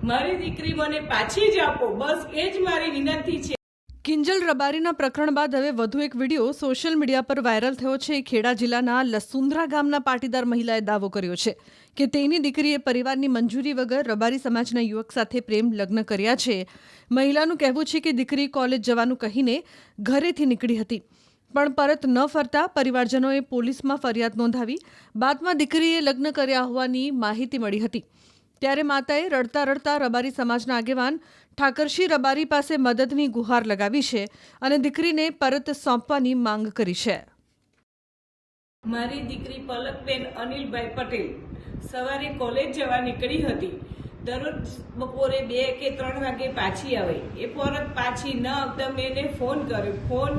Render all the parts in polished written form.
મારી દીકરી મને પાછી જ આપો, બસ એ જ મારી વિનંતી છે। કિંજલ રબારીના પ્રકરણ બાદ હવે વધુ એક વિડીયો સોશિયલ મીડિયા પર વાયરલ થયો છે। ખેડા જિલ્લાના લસુંદ્રા ગામના પાટીદાર મહિલાએ દાવો કર્યો છે કે તેની દીકરીએ પરિવારની મંજૂરી વગર રબારી સમાજના યુવક સાથે પ્રેમ લગ્ન કર્યા છે। મહિલાનું કહેવું છે કે દીકરી કોલેજ જવાનું કહીને ઘરેથી નીકળી હતી, પણ પરત ન ફરતા પરિવારજનોએ પોલીસમાં ફરિયાદ નોંધાવી। બાદમાં દીકરીએ લગ્ન કર્યા હોવાની માહિતી મળી હતી, ત્યારે માતાએ રડતા રડતા રબારી સમાજના આગેવાન ઠાકરસિંહ રબારી પાસે મદદની ગુહાર લગાવી છે અને દીકરીને પરત સોંપવાની માંગ કરી છે। મારી દીકરી પલકબેન અનિલભાઈ પટેલ સવારે કોલેજ જવા નીકળી હતી। દરરોજ બપોરે 2 કે 3 વાગે પાછી આવે। એ પરત પાછી ન આવતા મેં એને ફોન કર્યો, ફોન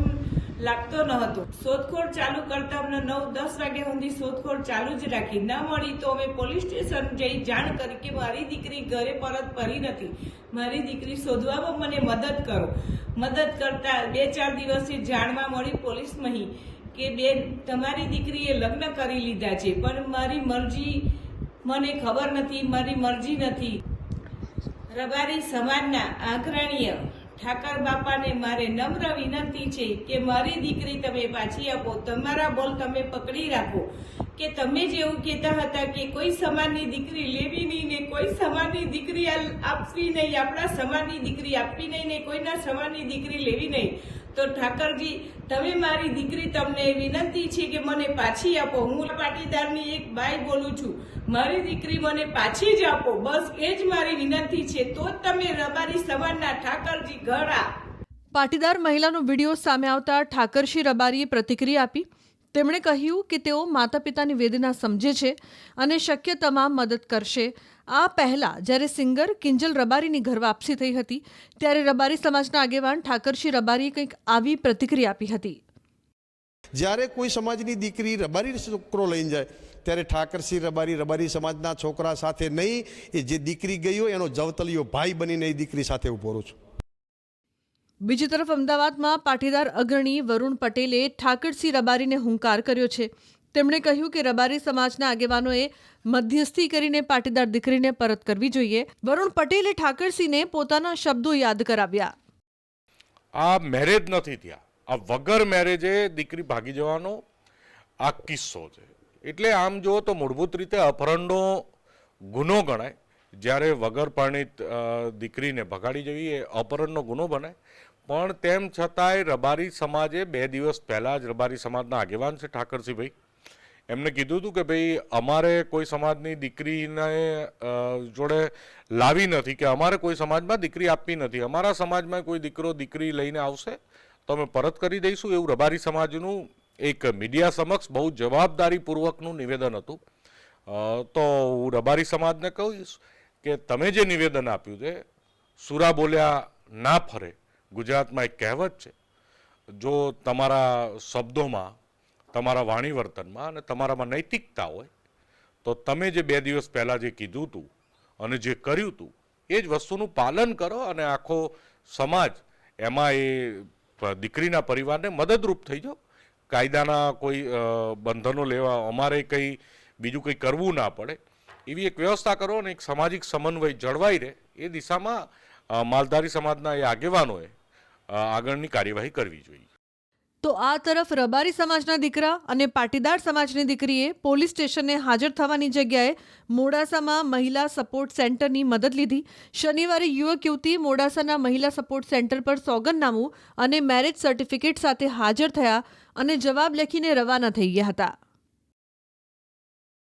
લાગતો ન હતો। શોધખોળ ચાલુ કરતા અમને 9-10 વાગ્યા સુધી શોધખોળ ચાલુ જ રાખી। ના મળી તો અમે પોલીસ સ્ટેશન જઈ જાણ કરી કે મારી દીકરી ઘરે પરત ફરી નથી, મારી દીકરી શોધવામાં મને મદદ કરો। મદદ કરતા 2-4 દિવસથી જાણવા મળી પોલીસમાં કે બેન તમારી દીકરીએ લગ્ન કરી લીધા છે, પણ મારી મરજી મને ખબર નથી, મારી મરજી નથી। રબારી સમાજના આગ્રણીય ઠાકર બાપાને મારે નમ્ર વિનંતી છે કે મારી દીકરી તમે પાછી આપો। તમારા બોલ તમે પકડી રાખો કે તમે જેવું કહેતા હતા કે કોઈ સમાજની દીકરી લેવી નહીં ને કોઈ સમાજની દીકરી આપવી નહીં, આપણા સમાજની દીકરી આપવી નહીં ને કોઈના સમાજની દીકરી લેવી નહીં, તો ઠાકરજી તમે મારી દીકરી તમને વિનંતી છે કે મને પાછી આપો। હું પાટીદારની એક બાઈ બોલું છું, મારી દીકરી મને પાછી જ આપો, બસ એ જ મારી વિનંતી છે, તો જ તમે રબારી સમાજના ઠાકરજી ઘડા। પાટીદાર મહિલાનો વિડીયો સામે આવતા ઠાકરસિંહ રબારીએ પ્રતિક્રિયા આપી। તેમણે કહ્યું કે તેઓ માતા પિતાની વેદના સમજે છે અને શક્ય તમામ મદદ કરશે। આ પહેલા જ્યારે સિંગર કિંજલ રબારીની ઘર વાપસી થઈ હતી, ત્યારે રબારી સમાજના આગેવાન ઠાકરસિંહ રબારીએ કંઈક આવી પ્રતિક્રિયા આપી હતી। જ્યારે કોઈ સમાજની દીકરી રબારી છોકરો લઈને જાય ત્યારે ઠાકરસિંહ રબારી રબારી સમાજના છોકરા સાથે નહીં, એ જે દીકરી ગઈ હોય એનો જવતલિયો ભાઈ બનીને એ દીકરી સાથે ઊભો રહું છું। બીજી તરફ અમદાવાદમાં પાટીદાર અગ્રણી વરુણ પટેલે ઠાકરસિંહ રબારીને હુંકાર કર્યો છે। તેમણે કહ્યું કે રબારી સમાજના આગેવાનોએ મધ્યસ્થી કરીને પાટીદાર દીકરીને પરત કરવી જોઈએ। વરુણ પટેલે ઠાકરસિંહને પોતાના શબ્દો યાદ કરાવ્યા। આ મેરેજ નથી થયા, આ વગર મેરેજે દીકરી ભાગી જવાનો આ કિસ્સો છે। એટલે આમ જુઓ તો મૂળભૂત રીતે અપહરણનો ગુનો ગણાય। જ્યારે વગર પરણિત દીકરીને ભગાડી જવી એ અપહરણનો ગુનો બને, પણ તેમ છતાંય રબારી સમાજે 2 દિવસ પહેલાં જ રબારી સમાજના આગેવાન છે ઠાકરસિંહભાઈ, એમને કીધું હતું કે ભાઈ અમારે કોઈ સમાજની દીકરીને જોડે લાવી નથી, કે અમારે કોઈ સમાજમાં દીકરી આપવી નથી, અમારા સમાજમાં કોઈ દીકરો દીકરી લઈને આવશે તો અમે પરત કરી દઈશું। એવું રબારી સમાજનું એક મીડિયા સમક્ષ બહુ જવાબદારીપૂર્વકનું નિવેદન હતું। તો હું રબારી સમાજને કહીશ કે તમે જે નિવેદન આપ્યું છે, સુરા બોલ્યા ના ફરે, ગુજરાતમાં એક કહેવત છે, જો તમારા શબ્દોમાં, તમારા વાણી વર્તનમાં અને તમારામાં નૈતિકતા હોય તો તમે જે 2 દિવસ પહેલાં જે કીધું હતું અને જે કર્યું હતું એ જ વસ્તુનું પાલન કરો અને આખો સમાજ એમાં એ દીકરીના પરિવારને મદદરૂપ થઈ જાઓ। કાયદાના કોઈ બંધનો લેવા અમારે કંઈ બીજું કંઈ કરવું ના પડે એવી એક વ્યવસ્થા કરો અને એક સામાજિક સમન્વય જળવાઈ રહે એ દિશામાં માલધારી સમાજના એ આગેવાનોએ આગળની કાર્યવાહી કરવી જોઈએ। તો આ તરફ રબારી સમાજના દીકરા અને પાટીદાર સમાજની દીકરીએ પોલીસ સ્ટેશને હાજર થવાની જગ્યાએ મોડાસામાં મહિલા સપોર્ટ સેન્ટરની મદદ લીધી। શનિવારે યુવક યુવતી મોડાસાના મહિલા સપોર્ટ સેન્ટર પર સોગંદનામું અને મેરેજ સર્ટિફિકેટ સાથે હાજર થયા અને જવાબ લખીને રવાના થઈ ગયા હતા।